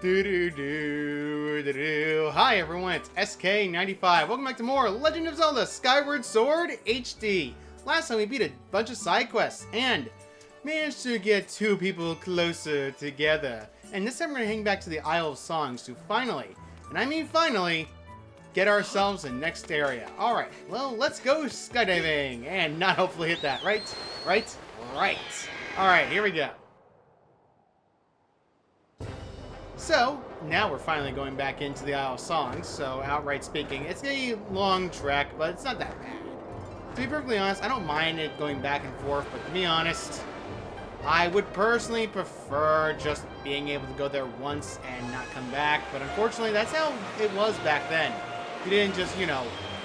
Hi everyone, it's SK95. Welcome back to more Legend of Zelda Skyward Sword HD. Last time we beat a bunch of side quests and managed to get two people closer together. And this time we're going to hang back to the Isle of Songs to finally, and I mean finally, get ourselves the next area. Alright, well, let's go skydiving and not hopefully hit that. Right. Alright, here we go. So, now we're finally going back into the Isle of Songs, so outright speaking, it's a long trek, but it's not that bad. To be perfectly honest, I don't mind it going back and forth, but to be honest, I would personally prefer just being able to go there once and not come back, but unfortunately, that's how it was back then. You didn't just,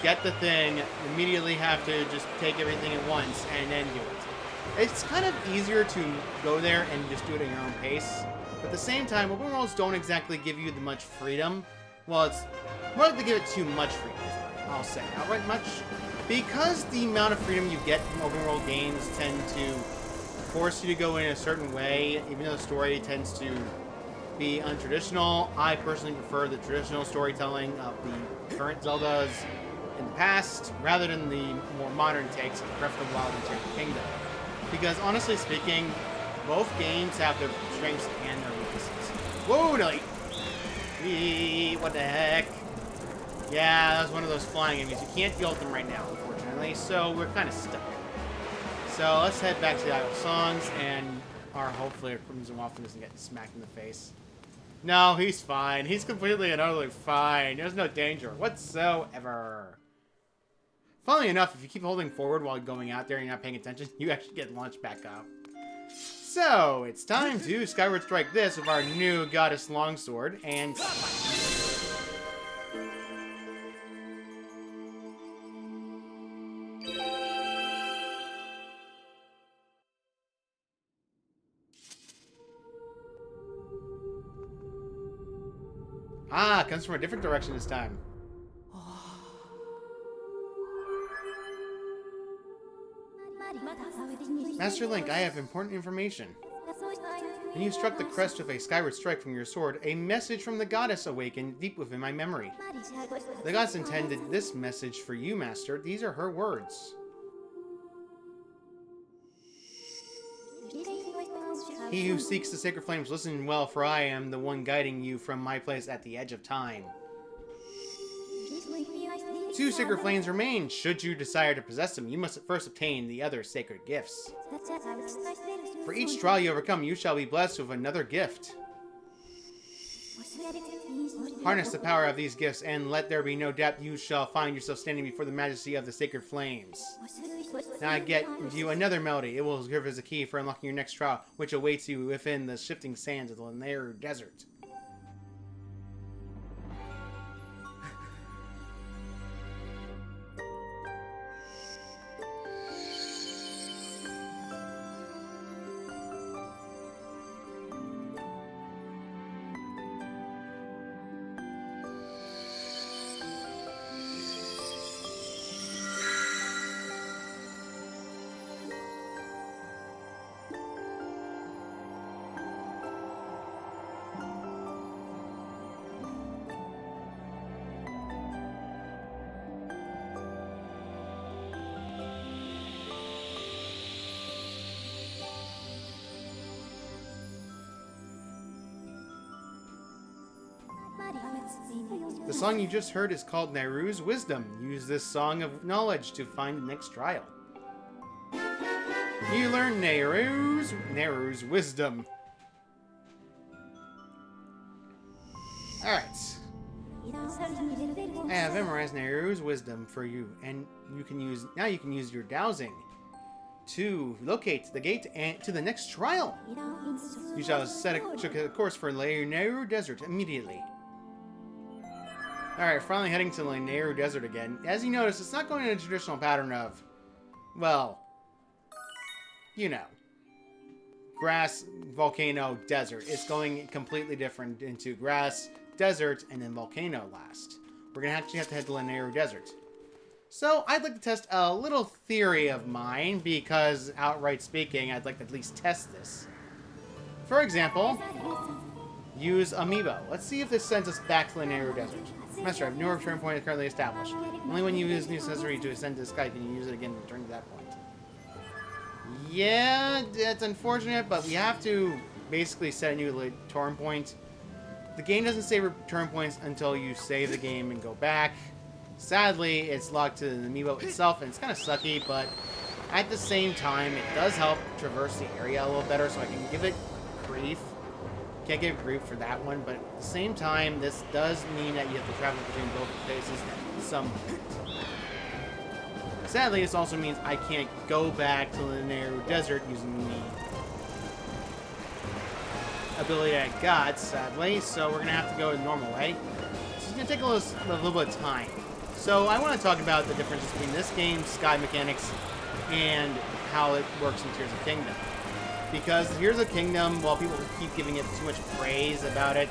get the thing, immediately have to just take everything at once and then do it. It's kind of easier to go there and just do it at your own pace. But at the same time, open worlds don't exactly give you the much freedom. Well, it's more like they give it too much freedom, I'll say. Outright much. Because the amount of freedom you get from open world games tend to force you to go in a certain way, even though the story tends to be untraditional. I personally prefer the traditional storytelling of the current Zeldas in the past, rather than the more modern takes of Breath of the Wild and Tears of the Kingdom. Because honestly speaking, both games have their strengths and their weaknesses. Whoa, Nelly! What the heck? Yeah, that was one of those flying enemies. You can't deal with them right now, unfortunately, so we're kind of stuck. So let's head back to the Isle of Songs, and hopefully our Crimson Waffle doesn't get smacked in the face. No, he's fine. He's completely and utterly fine. There's no danger whatsoever. Funnily enough, if you keep holding forward while going out there and you're not paying attention, you actually get launched back up. So, it's time to Skyward Strike this with our new Goddess Longsword, and... Ah, it comes from a different direction this time. Master Link, I have important information. When you struck the crest with a skyward strike from your sword, a message from the goddess awakened deep within my memory. The goddess intended this message for you, Master. These are her words. He who seeks the sacred flames, listen well, for I am the one guiding you from my place at the edge of time. 2 sacred flames remain. Should you desire to possess them, you must first obtain the other sacred gifts. For each trial you overcome, you shall be blessed with another gift. Harness the power of these gifts, and let there be no doubt you shall find yourself standing before the majesty of the sacred flames. Now I get you another melody. It will serve as a key for unlocking your next trial, which awaits you within the shifting sands of the Larnaryu Desert. The song you just heard is called Naryu's Wisdom. Use this song of knowledge to find the next trial. You learn Naryu's Wisdom. Alright. I have memorized Naryu's Wisdom for you, and you can use your dowsing to locate the gate and to the next trial. You shall set a course for Larnaryu Desert immediately. Alright, finally heading to the Larnaryu Desert again. As you notice, it's not going in a traditional pattern of, well, grass, volcano, desert. It's going completely different into grass, desert, and then volcano last. We're going to actually have to head to Larnaryu Desert. So, I'd like to test a little theory of mine, because, outright speaking, I'd like to at least test this. For example, Use Amiibo. Let's see if this sends us back to the Naryu Desert. Master, I have no return point currently established. Only when you use new accessory to ascend to the sky can you use it again to return to that point. Yeah, that's unfortunate, but we have to basically set a new return point. The game doesn't say return points until you save the game and go back. Sadly, it's locked to the Amiibo itself, and it's kind of sucky, but at the same time, it does help traverse the area a little better, so I can give it grief. Can't give grief for that one, but at the same time, this does mean that you have to travel between both places at some point. Sadly, this also means I can't go back to the Naryu Desert using the ability I got, sadly, so we're going to have to go the normal way. So it's going to take a little bit of time. So I want to talk about the difference between this game's sky mechanics and how it works in Tears of Kingdom. Because Tears of Kingdom, while people keep giving it too much praise about it,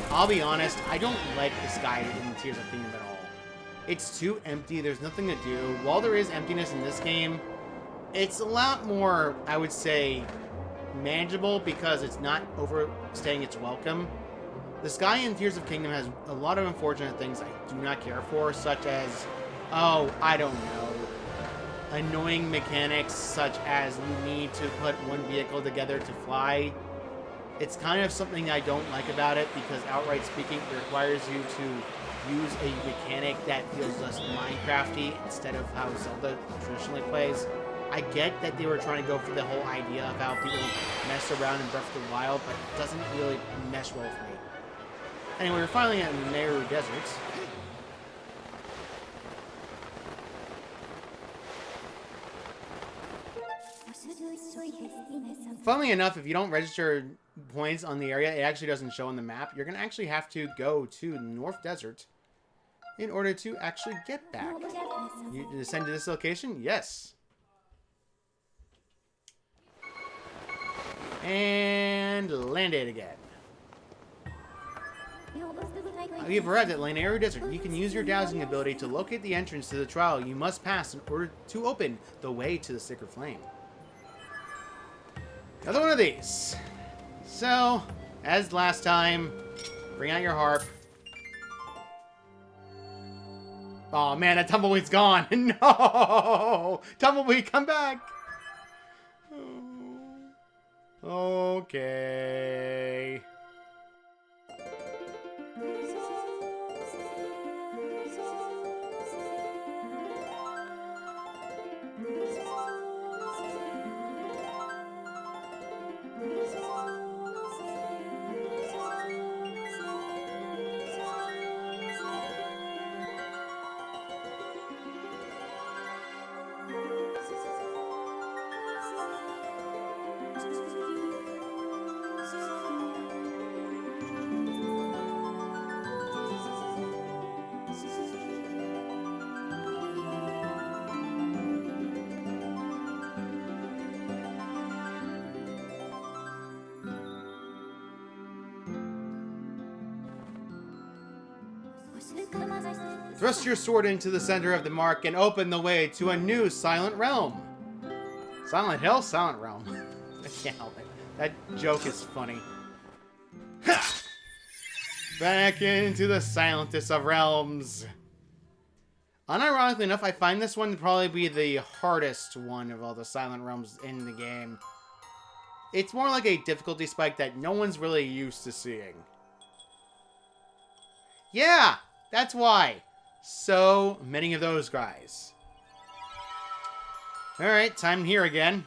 I'll be honest, I don't like the sky in Tears of Kingdom at all. It's too empty, there's nothing to do. While there is emptiness in this game, it's a lot more, I would say, manageable because it's not overstaying its welcome. The sky in Tears of Kingdom has a lot of unfortunate things I do not care for, such as, oh, I don't know, annoying mechanics such as you need to put one vehicle together to fly. It's kind of something I don't like about it because, outright speaking, it requires you to use a mechanic that feels less Minecrafty instead of how Zelda traditionally plays. I get that they were trying to go for the whole idea of how people mess around in Breath of the Wild, but it doesn't really mesh well for me. Anyway, we're finally at the Naryu Desert. Funnily enough, if you don't register points on the area, it actually doesn't show on the map. You're going to actually have to go to the North Desert in order to actually get back. You descend to this location? Yes. And land it again. We have arrived at Larnaryu Desert. You can use your dowsing ability to locate the entrance to the trial you must pass in order to open the way to the Sacred Flame. Another one of these. So, as last time, bring out your harp. Oh man, that tumbleweed's gone. No! Tumbleweed, come back! Okay. Thrust your sword into the center of the mark and open the way to a new Silent Realm. Silent Hill? Silent Realm. I can't help it. That joke is funny. Ha! Back into the silentest of realms. Unironically enough, I find this one to probably be the hardest one of all the Silent Realms in the game. It's more like a difficulty spike that no one's really used to seeing. Yeah, that's why. So many of those guys. Alright, time here again.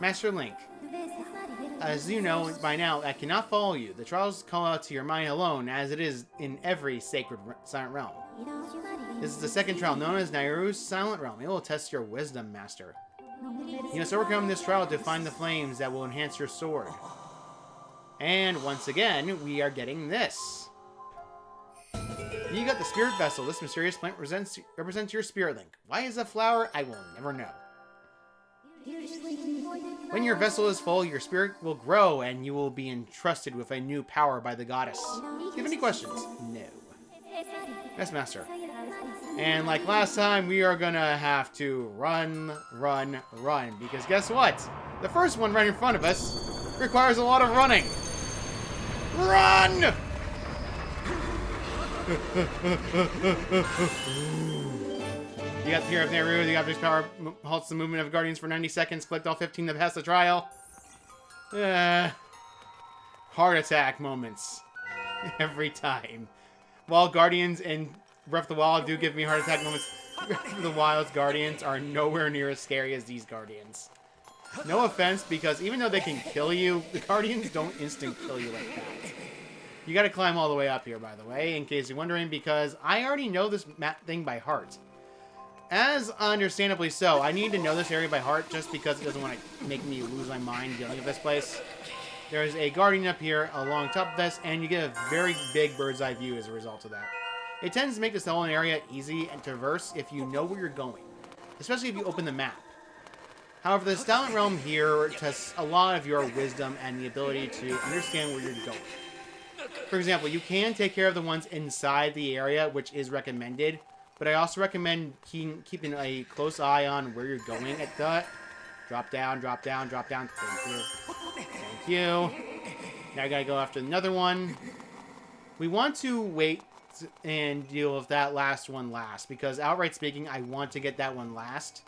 Master Link. As you know by now, I cannot follow you. The trials call out to your mind alone, as it is in every sacred silent realm. This is the second trial, known as Naryu's Silent Realm. It will test your wisdom, Master. You must overcome this trial to find the flames that will enhance your sword. And once again, we are getting this. You got the Spirit Vessel. This mysterious plant represents your Spirit Link. Why is a flower? I will never know. When your vessel is full, your spirit will grow and you will be entrusted with a new power by the goddess. Do you have any questions? No. Yes, Master. And like last time, we are gonna have to run. Because guess what? The first one right in front of us requires a lot of running. Run! You got the Fear of Naryu. The object's power halts the movement of Guardians for 90 seconds. Collect all 15 to pass the trial. Heart attack moments. Every time. While Guardians in Breath of the Wild do give me heart attack moments, Breath of the Wild's Guardians are nowhere near as scary as these Guardians. No offense, because even though they can kill you, the Guardians don't instant kill you like that. You gotta climb all the way up here, by the way, in case you're wondering, because I already know this map thing by heart. As understandably so, I need to know this area by heart just because it doesn't want to make me lose my mind dealing with this place. There's a Guardian up here along top of this, and you get a very big bird's eye view as a result of that. It tends to make this whole area easy and traverse if you know where you're going, especially if you open the map. However, the Silent Realm here tests a lot of your wisdom and the ability to understand where you're going. For example, you can take care of the ones inside the area, which is recommended, but I also recommend keeping a close eye on where you're going at that. Drop down, drop down, drop down. Thank you. Thank you. Now I gotta go after another one. We want to wait and deal with that last one last, because outright speaking, I want to get that one last.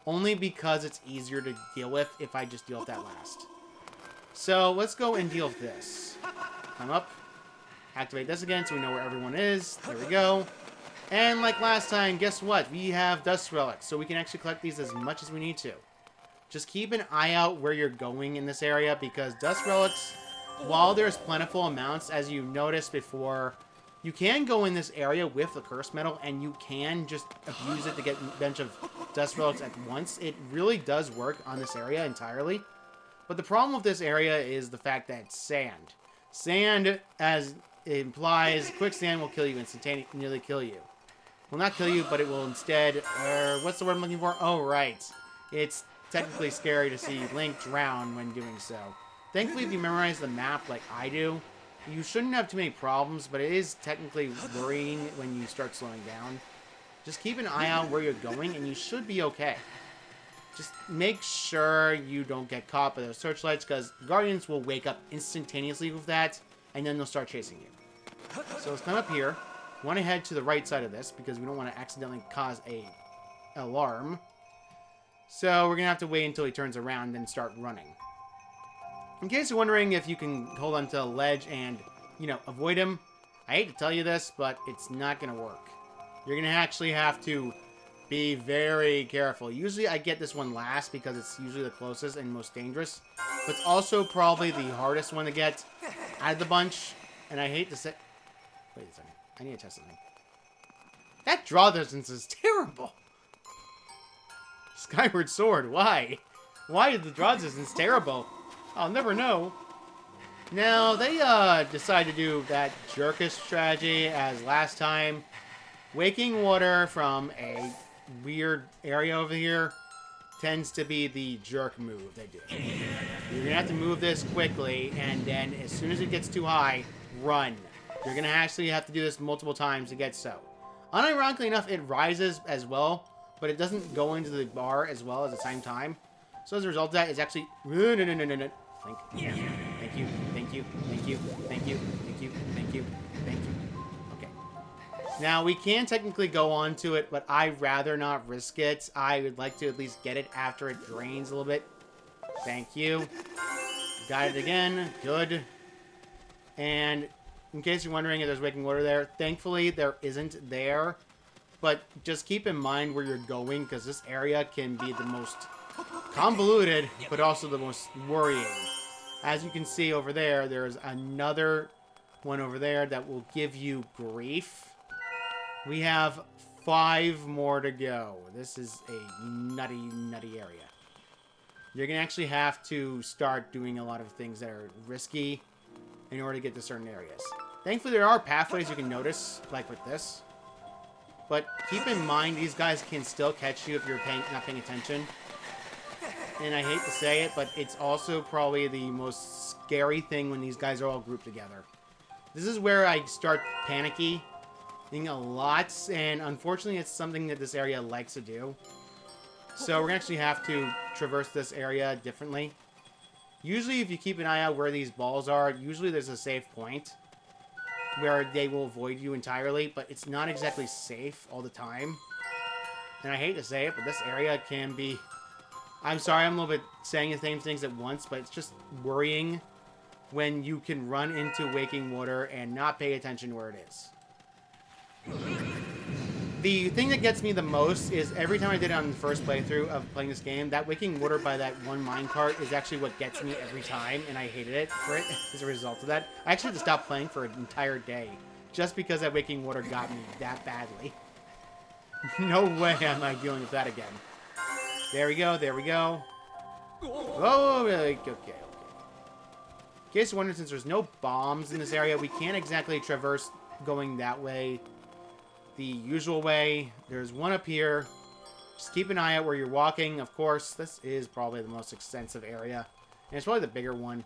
Only because it's easier to deal with if I just deal with that last. So let's go and deal with this. Climb up. Activate this again so we know where everyone is. There we go. And like last time, guess what? We have dust relics, so we can actually collect these as much as we need to. Just keep an eye out where you're going in this area, because dust relics, while there's plentiful amounts, as you noticed before, you can go in this area with the curse metal, and you can just abuse it to get a bunch of dust relics at once. It really does work on this area entirely. But the problem with this area is the fact that it's sand. Sand, as it implies, quicksand will kill you instantaneously, nearly kill you. Will not kill you, but it will instead, what's the word I'm looking for? Oh, right. It's technically scary to see Link drown when doing so. Thankfully, if you memorize the map like I do, you shouldn't have too many problems, but it is technically worrying when you start slowing down. Just keep an eye out where you're going, and you should be okay. Just make sure you don't get caught by those searchlights, because Guardians will wake up instantaneously with that, and then they'll start chasing you. So let's climb up here. We want to head to the right side of this, because we don't want to accidentally cause a alarm. So we're going to have to wait until he turns around and start running. In case you're wondering if you can hold onto a ledge and, avoid him, I hate to tell you this, but it's not going to work. You're going to actually have to be very careful. Usually I get this one last because it's usually the closest and most dangerous. But it's also probably the hardest one to get out of the bunch. And I hate to say... Wait a second. I need to test something. That draw distance is terrible. Skyward Sword, why? Why is the draw distance terrible? I'll never know. Now, they decide to do that jerkish strategy as last time. Waking water from a weird area over here tends to be the jerk move they do. You're going to have to move this quickly, and then as soon as it gets too high, run. You're going to actually have to do this multiple times to get so. Unironically enough, it rises as well, but it doesn't go into the bar as well at the same time. So as a result of that, it's actually... No. Thank you. Thank you. Thank you. Thank you. Thank you. Thank you. Thank you. Thank you. Okay. Now, we can technically go on to it, but I'd rather not risk it. I would like to at least get it after it drains a little bit. Thank you. Got it again. Good. And in case you're wondering if there's waking water there, thankfully there isn't there. But just keep in mind where you're going, because this area can be the most convoluted, but also the most worrying. As you can see over there, there's another one over there that will give you grief. We have 5 more to go. This is a nutty, nutty area. You're going to actually have to start doing a lot of things that are risky in order to get to certain areas. Thankfully, there are pathways you can notice, like with this. But keep in mind, these guys can still catch you if you're not paying attention. And I hate to say it, but it's also probably the most scary thing when these guys are all grouped together. This is where I start panicking a lot, and unfortunately it's something that this area likes to do. So we're going to actually have to traverse this area differently. Usually, if you keep an eye out where these balls are, usually there's a safe point where they will avoid you entirely, but it's not exactly safe all the time. And I hate to say it, but this area can be... I'm sorry, I'm a little bit saying the same things at once, but it's just worrying when you can run into waking water and not pay attention where it is. The thing that gets me the most is every time I did it on the first playthrough of playing this game, that waking water by that one minecart is actually what gets me every time, and I hated it for it as a result of that. I actually had to stop playing for an entire day just because that waking water got me that badly. No way am I dealing with that again. There we go, there we go. Oh, really? Okay. In case you're wondering, since there's no bombs in this area, we can't exactly traverse going that way the usual way. There's one up here. Just keep an eye out where you're walking. Of course, this is probably the most extensive area. And it's probably the bigger one.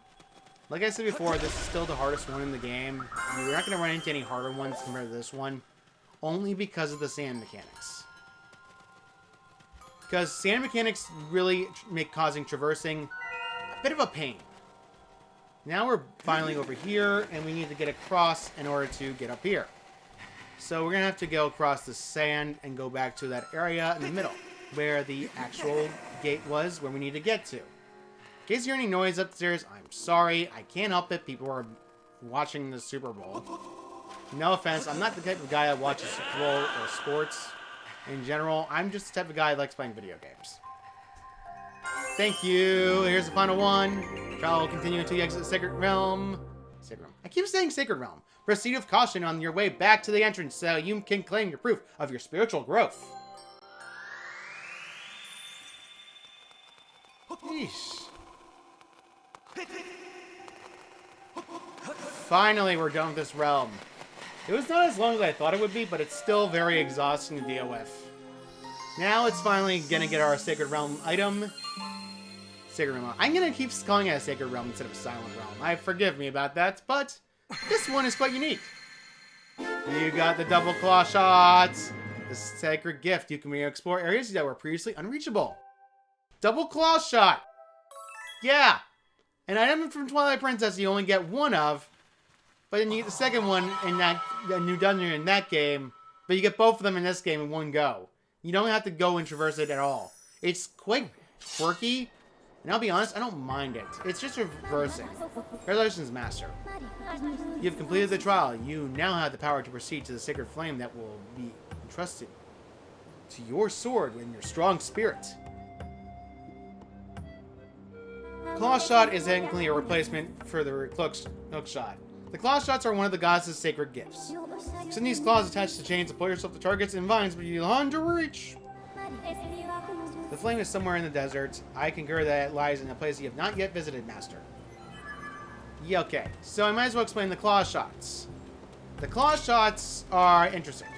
Like I said before, this is still the hardest one in the game. You're not going to run into any harder ones compared to this one. Only because of the sand mechanics. Because sand mechanics really make causing traversing a bit of a pain. Now we're finally over here, and we need to get across in order to get up here. So we're going to have to go across the sand and go back to that area in the middle, where the actual gate was, where we need to get to. In case you hear any noise upstairs, I'm sorry. I can't help it. People are watching the Super Bowl. No offense. I'm not the type of guy that watches Super Bowl or sports in general. I'm just the type of guy that likes playing video games. Thank you. Here's the final one. Trial will continue until you exit the Sacred Realm. Sacred Realm. I keep saying Sacred Realm. Proceed with caution on your way back to the entrance so you can claim your proof of your spiritual growth. Yeesh. Finally, we're done with this realm. It was not as long as I thought it would be, but it's still very exhausting to deal with. Now it's finally gonna get our Sacred Realm item. Sacred Realm. I'm gonna keep calling it a Sacred Realm instead of Silent Realm. Forgive me about that, but this one is quite unique. You got the double claw shots. The sacred gift. You can explore areas that were previously unreachable. Double claw shot. Yeah. An item from Twilight Princess you only get one of, but then you get the second one in that new dungeon in that game, but you get both of them in this game in one go. You don't have to go and traverse it at all. It's quite quirky, and I'll be honest, I don't mind it. It's just reversing. Congratulations, Master. You've completed the trial. You now have the power to proceed to the sacred flame that will be entrusted to your sword and your strong spirit. Claw shot is technically a replacement for the hook shot. The claw shots are one of the goddess's sacred gifts. Send these claws attached to chains to pull yourself to targets and vines, but you'll have to reach. The flame is somewhere in the desert. I concur that it lies in a place you have not yet visited, Master. Yeah, okay. So I might as well explain the claw shots. The claw shots are interesting.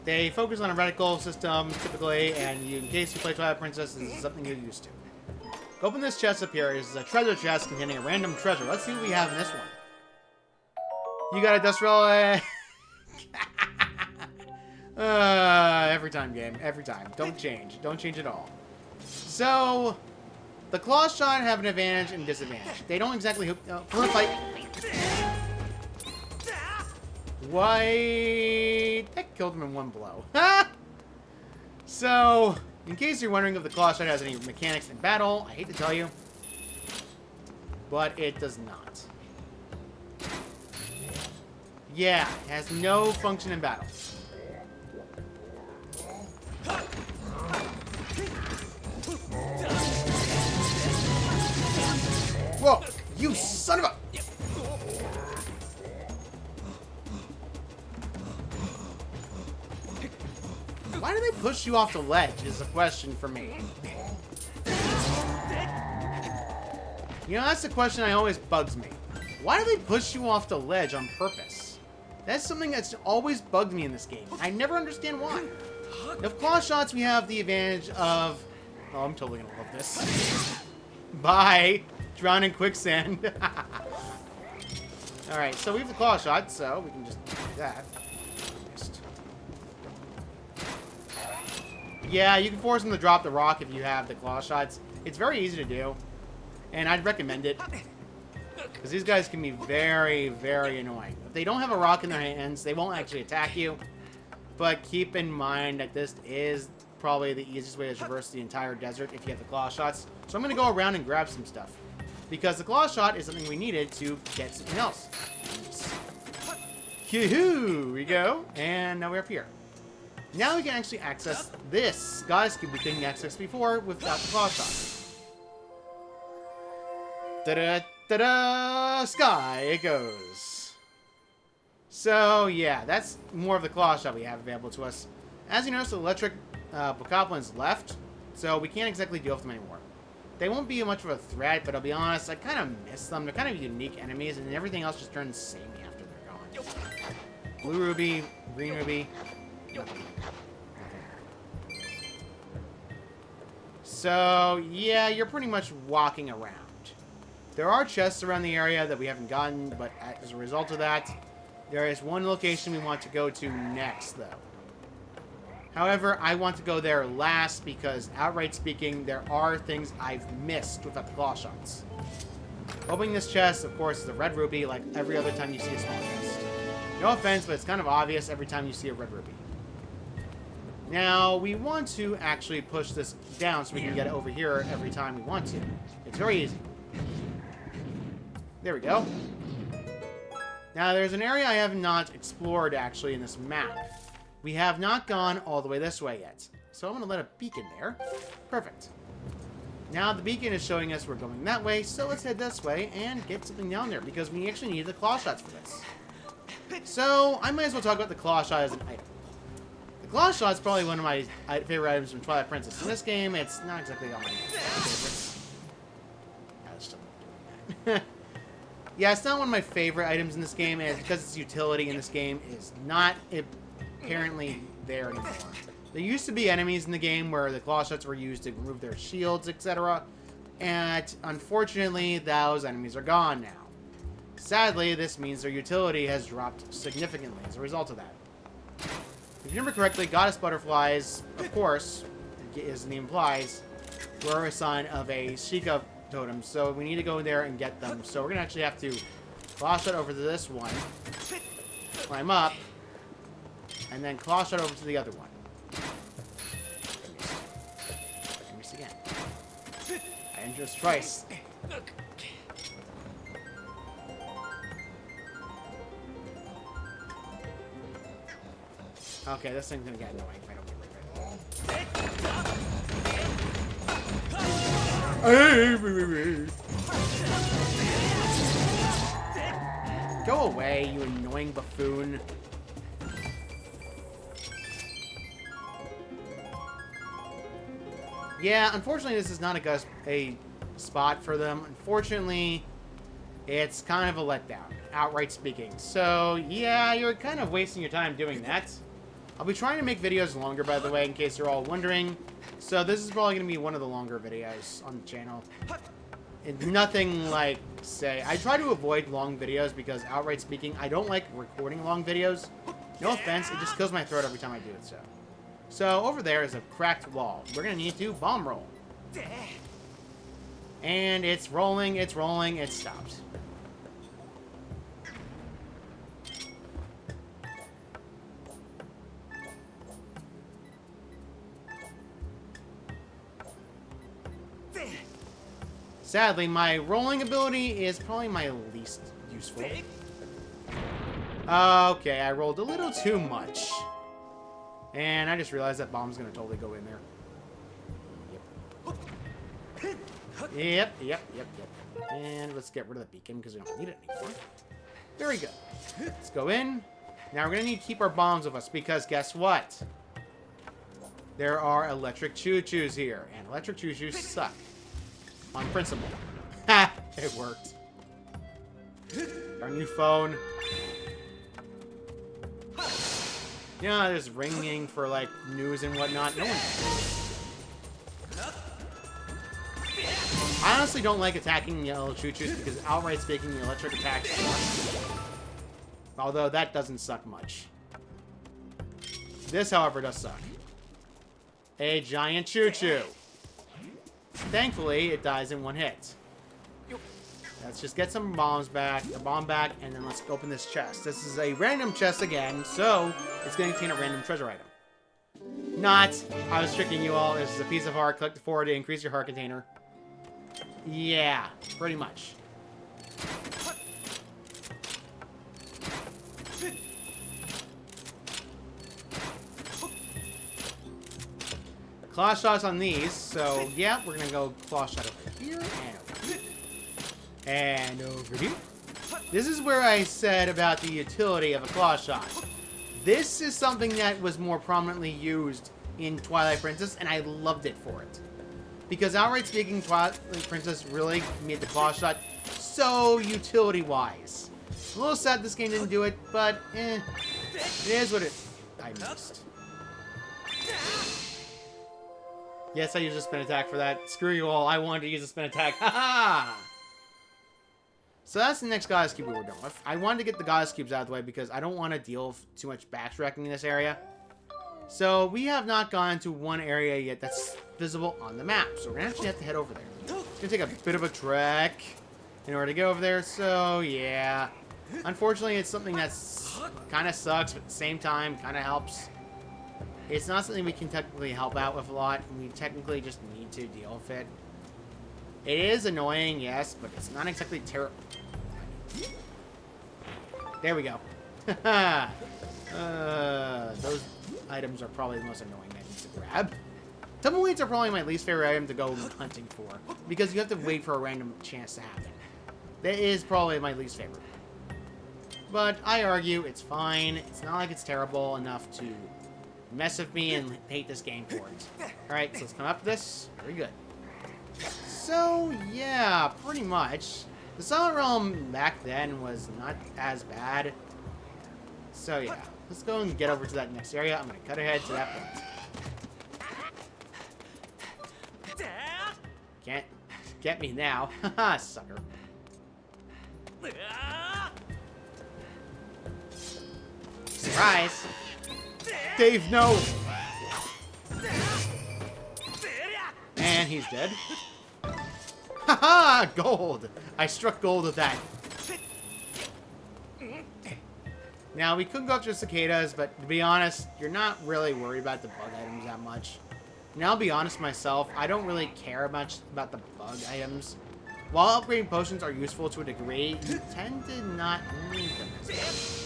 They focus on a reticle system, typically, and in case you play Twilight Princess, this is something you're used to. Open this chest up here. This is a treasure chest containing a random treasure. Let's see what we have in this one. You got a dust roll. Every time, game. Every time. Don't change. Don't change at all. So, the claw shot have an advantage and disadvantage. They don't exactly hook... for the fight... Why? That killed him in one blow. So, in case you're wondering if the claw shot has any mechanics in battle, I hate to tell you, but it does not. Yeah, it has no function in battle. Whoa! You son of a... Why do they push you off the ledge is a question for me. You know, that's the question that always bugs me. Why do they push you off the ledge on purpose? That's something that's always bugged me in this game. I never understand why. With claw shots, we have the advantage of... Oh, I'm totally gonna love this. Bye! Drown in quicksand. Alright, so we have the claw shot, so we can just do that. Yeah, you can force them to drop the rock if you have the claw shots. It's very easy to do. And I'd recommend it. Because these guys can be very, very annoying. If they don't have a rock in their hands, they won't actually attack you. But keep in mind that this is probably the easiest way to traverse the entire desert if you have the claw shots. So I'm going to go around and grab some stuff. Because the claw shot is something we needed to get something else. Here we go. And now we're up here. Now we can actually access this Goddess Cube we couldn't access before without the claw shot. Ta-da, ta-da! Sky it goes. So, yeah, that's more of the claw shot we have available to us. As you notice, the electric bokoblins left, so we can't exactly deal with them anymore. They won't be much of a threat, but I'll be honest, I kind of miss them. They're kind of unique enemies, and everything else just turns samey after they're gone. Blue ruby, green ruby. Nothing. So, yeah, you're pretty much walking around. There are chests around the area that we haven't gotten, but as a result of that, there is one location we want to go to next, though. However, I want to go there last because, outright speaking, there are things I've missed without the claw shots. Opening this chest, of course, is a red ruby, like every other time you see a small chest. No offense, but it's kind of obvious every time you see a red ruby. Now, we want to actually push this down so we can get it over here every time we want to. It's very easy. There we go. Now, there's an area I have not explored, actually, in this map. We have not gone all the way this way yet. So I'm going to let a beacon there. Perfect. Now, the beacon is showing us we're going that way, so let's head this way and get something down there, because we actually need the claw shots for this. So, I might as well talk about the claw shot as an item. The claw shot is probably one of my favorite items from Twilight Princess. In this game, it's not exactly all my favorites. I was still doing that. Yeah, it's not one of my favorite items in this game, and it's because its utility in this game is not apparently there anymore. There used to be enemies in the game where the claw shots were used to remove their shields, etc. And unfortunately, those enemies are gone now. Sadly, this means their utility has dropped significantly as a result of that. If you remember correctly, Goddess Butterflies, of course, as the name implies, were a sign of a Sheikah totem, so we need to go there and get them. So we're going to actually have to claw shot over to this one, climb up, and then claw shot over to the other one. I missed again. I injured us twice. Okay, this thing's gonna get annoying if I don't get right. Go away, you annoying buffoon. Yeah, unfortunately, this is not a spot for them. Unfortunately, it's kind of a letdown, outright speaking. So, yeah, you're kind of wasting your time doing that. I'll be trying to make videos longer, by the way, in case you're all wondering. So this is probably going to be one of the longer videos on the channel. It's nothing like, say, I try to avoid long videos because, outright speaking, I don't like recording long videos. No offense, it just kills my throat every time I do it so. So over there is a cracked wall. We're going to need to bomb roll. And it's rolling, it's stopped. Sadly, my rolling ability is probably my least useful. Okay, I rolled a little too much. And I just realized that bomb's gonna totally go in there. Yep. And let's get rid of the beacon because we don't need it anymore. Very good. Let's go in. Now we're gonna need to keep our bombs with us because guess what? There are electric choo-choos here, and electric choo-choos suck. On principle. Ha! It worked. Our new phone. You know, there's ringing for, like, news and whatnot. No one cares. I honestly don't like attacking yellow choo-choos because, outright speaking, the electric attacks suck. Although, that doesn't suck much. This, however, does suck. A giant choo-choo. Thankfully, it dies in one hit. Let's just get some bombs back, the bomb back, and then let's open this chest. This is a random chest again, so it's going to contain a random treasure item. Not. I was tricking you all. This is a piece of heart. Collect 4 to increase your heart container. Yeah, pretty much. Claw shots on these, so yeah, we're gonna go claw shot over here and over here. And over here. This is where I said about the utility of a claw shot. This is something that was more prominently used in Twilight Princess, and I loved it for it. Because outright speaking, Twilight Princess really made the claw shot so utility-wise. A little sad this game didn't do it, but it is what I missed. Yes, I used a spin attack for that. Screw you all. I wanted to use a spin attack. Ha-ha! So that's the next Goddess Cube we were done with. I wanted to get the Goddess Cubes out of the way because I don't want to deal with too much backtracking in this area. So we have not gone to one area yet that's visible on the map. So we're going to actually have to head over there. It's going to take a bit of a trek in order to go over there. So yeah. Unfortunately, it's something that's kind of sucks, but at the same time kind of helps. It's not something we can technically help out with a lot. We technically just need to deal with it. It is annoying, yes, but it's not exactly terrible. There we go. Those items are probably the most annoying items to grab. Tumbleweeds are probably my least favorite item to go hunting for, because you have to wait for a random chance to happen. That is probably my least favorite. But I argue it's fine. It's not like it's terrible enough to mess with me and hate this game for it. Alright, so let's come up to this. Very good. So, yeah, pretty much. The Silent Realm back then was not as bad. So, yeah. Let's go and get over to that next area. I'm going to cut ahead to that point. Can't get me now. Haha, sucker. Surprise! Dave, no! And he's dead. Haha! Gold! I struck gold with that. Now, we could go after cicadas, but to be honest, you're not really worried about the bug items that much. And I'll be honest myself, I don't really care much about the bug items. While upgrading potions are useful to a degree, you tend to not need them as much.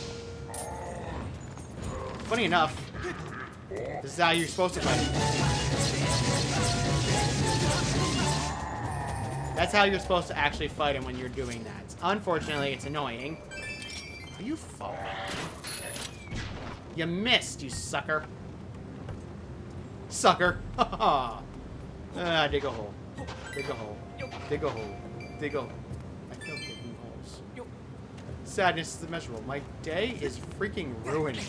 Funny enough, this is how you're supposed to fight. That's how you're supposed to actually fight him when you're doing that. Unfortunately, it's annoying. Are you falling? You missed, you sucker. Sucker. Dig a hole. Dig a hole. Dig a hole. Dig a hole. I feel digging holes. Sadness is immeasurable. My day is freaking ruined.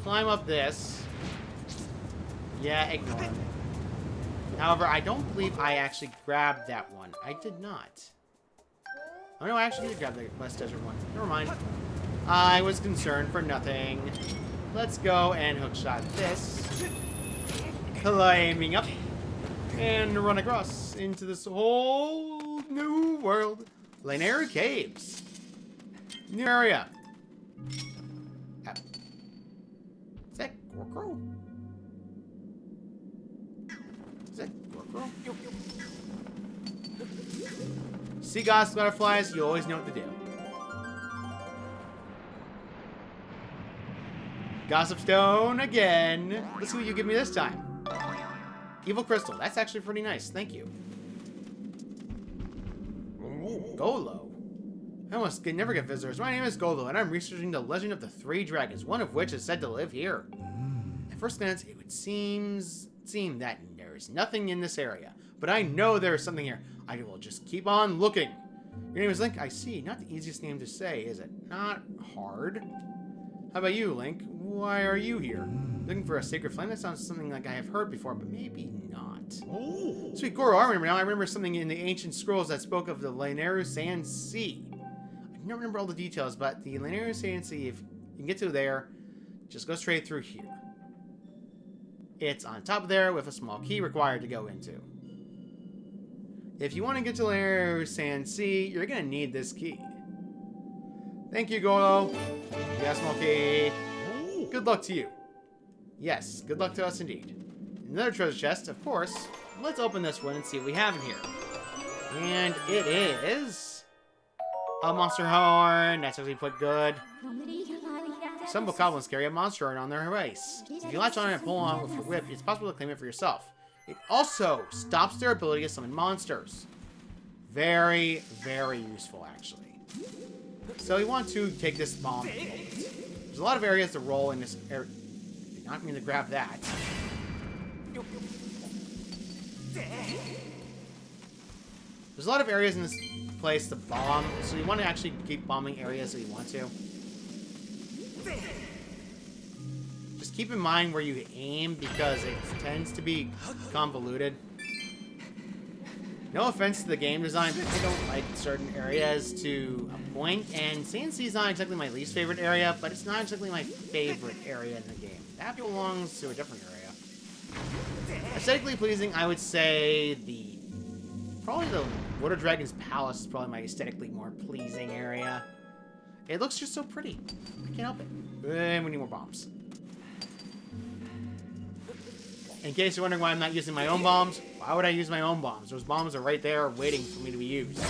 Climb up this. Yeah, ignore him. However, I don't believe I actually grabbed that one. I did not. Oh no, I actually did grab the West Desert one. Never mind. I was concerned for nothing. Let's go and hookshot this. Climbing up. And run across into this whole new world. Larnaryu Caves. New area. Is that Gorkro? Is that Gorkro? Sea goddess butterflies, you always know what to do. Gossip Stone again. Let's see what you give me this time. Evil Crystal. That's actually pretty nice. Thank you. Golo. I almost never get visitors. My name is Golo, and I'm researching the legend of the 3 dragons, one of which is said to live here. At first glance, it would seem that there is nothing in this area. But I know there is something here. I will just keep on looking. Your name is Link? I see. Not the easiest name to say, is it? Not hard. How about you, Link? Why are you here? Looking for a sacred flame? That sounds something like I have heard before, but maybe not. Oh. Sweet Goro, I remember now. I remember something in the ancient scrolls that spoke of the Larnaryu Sand Sea. I don't remember all the details, but the Larnaryu Sand Sea, if you can get to there, just go straight through here. It's on top of there with a small key required to go into. If you want to get to Larnaryu Sand Sea, you're going to need this key. Thank you, Golo. Yes, Monkey. Good luck to you. Yes, good luck to us indeed. Another treasure chest, of course. Let's open this one and see what we have in here. And it is a monster horn. That's actually put good. Some bokoblins carry a monster horn on their race. If you latch on it and pull on with your whip, it's possible to claim it for yourself. It also stops their ability to summon monsters. Very, very useful, actually. So we want to take this bomb. There's a lot of areas to roll in this area. Did not mean to grab that. There's a lot of areas in this place to bomb, so you want to actually keep bombing areas that you want to. Just keep in mind where you aim, because it tends to be convoluted. No offense to the game design, but I don't like certain areas to a point, and Sand Sea is not exactly my least favorite area, but it's not exactly my favorite area in the game. That belongs to a different area. Aesthetically pleasing, I would say probably the Water Dragon's Palace is probably my aesthetically more pleasing area. It looks just so pretty. I can't help it. And we need more bombs. In case you're wondering why I'm not using my own bombs, why would I use my own bombs? Those bombs are right there waiting for me to be used.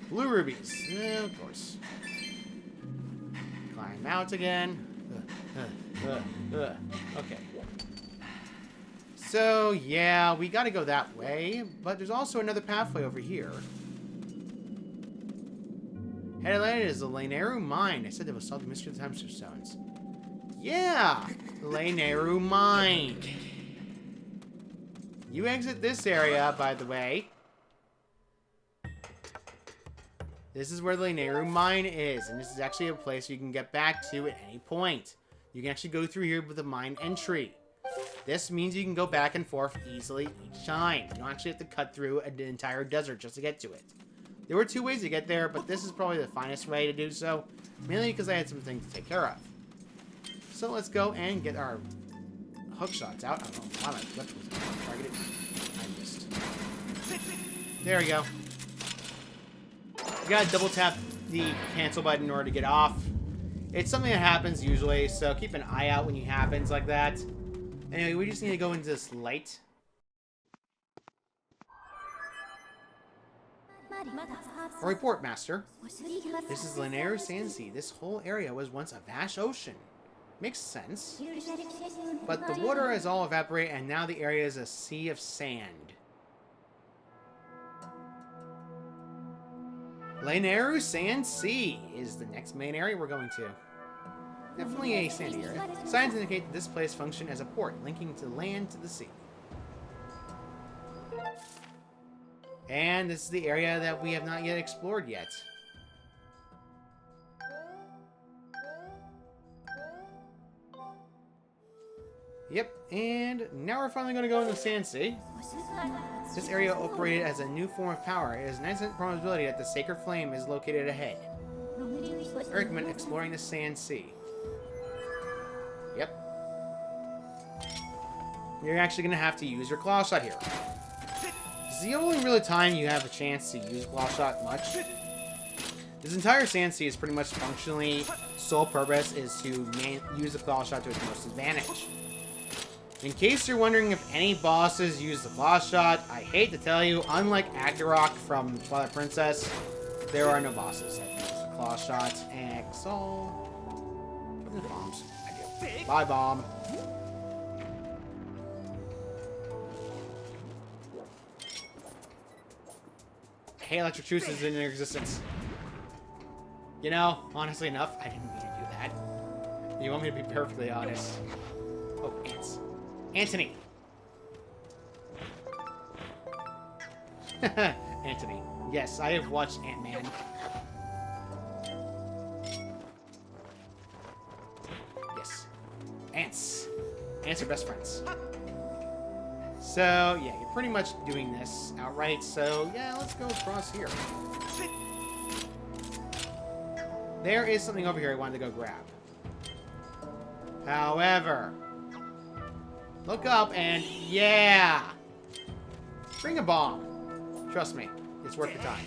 Blue rubies. Of course. Climb out again. Okay. So, yeah, we gotta go that way, but there's also another pathway over here. Headland is the Larnaryu Mine. I said there was solved the mystery of the time stones. Yeah! Larnaryu Mine. You exit this area, by the way. This is where the Larnaryu Mine is, and this is actually a place you can get back to at any point. You can actually go through here with the mine entry. This means you can go back and forth easily each time. You don't actually have to cut through an entire desert just to get to it. There were two ways to get there, but this is probably the finest way to do so, mainly because I had some things to take care of. So let's go and get our hook shots out. I don't know why my left was targeted. I missed. There we go. You gotta double tap the cancel button in order to get off. It's something that happens usually, so keep an eye out when it happens like that. Anyway, we just need to go into this light. A report, Master. This is Larnaryu Sand Sea. This whole area was once a vast ocean. Makes sense. But the water has all evaporated, and now the area is a sea of sand. Larnaryu Sand Sea is the next main area we're going to. Definitely a sandy area. Signs indicate that this place functions as a port, linking to land to the sea. And this is the area that we have not yet explored yet. Yep, and now we're finally going to go in the Sand Sea. This area operated as a new form of power. It is a 9% probability that the sacred flame is located ahead. I recommend exploring the Sand Sea. Yep. You're actually going to have to use your claw shot here. This is the only really time you have a chance to use claw shot much. This entire Sand Sea is pretty much functionally sole purpose is to use the claw shot to its most advantage. In case you're wondering if any bosses use the claw shot, I hate to tell you, unlike Agdarok from Twilight Princess, there are no bosses that use the claw shot. Exalt. Put in the bombs. I do. Bye, bomb. I hate electric juices in their existence. You know, honestly enough, I didn't mean to do that. You want me to be perfectly honest? Oh, ants. Anthony. Anthony. Yes, I have watched Ant-Man. Yes. Ants. Ants are best friends. So, yeah, you're pretty much doing this outright. So, yeah, let's go across here. There is something over here I wanted to go grab. However, Look up and yeah! Bring a bomb. Trust me, it's worth the time.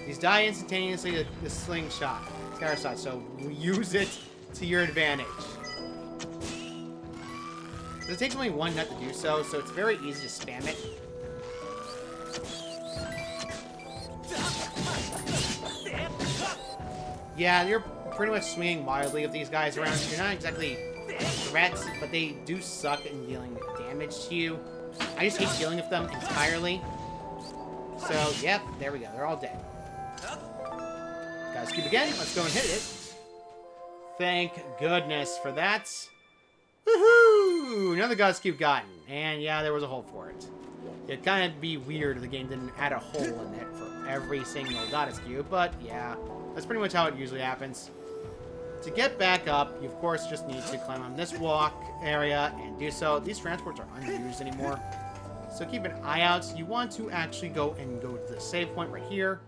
These die instantaneously to the slingshot. Skyward shot, so use it to your advantage. It takes only one nut to do so, so it's very easy to spam it. Yeah, you're pretty much swinging wildly with these guys around. You're not exactly threats, but they do suck in dealing damage to you. I just hate dealing with them entirely. So, yep, there we go. They're all dead. Guys, cube again. Let's go and hit it. Thank goodness for that. Woohoo! Another God's Cube gotten. And yeah, there was a hole for it. It'd kind of be weird if the game didn't add a hole in it for every single Goddess Cube, but yeah, that's pretty much how it usually happens. To get back up, you of course just need to climb on this walk area and do so. These transports are unused anymore, so keep an eye out. You want to actually go to the save point right here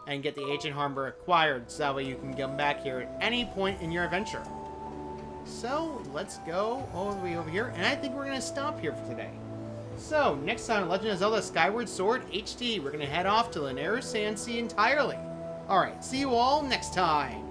and get the ancient harbor acquired, so that way you can come back here at any point in your adventure. So let's go all the way over here, and I think we're gonna stop here for today. So next time on Legend of Zelda Skyward Sword HD, we're gonna head off to Larnaryu Sand Sea entirely. Alright, see you all next time.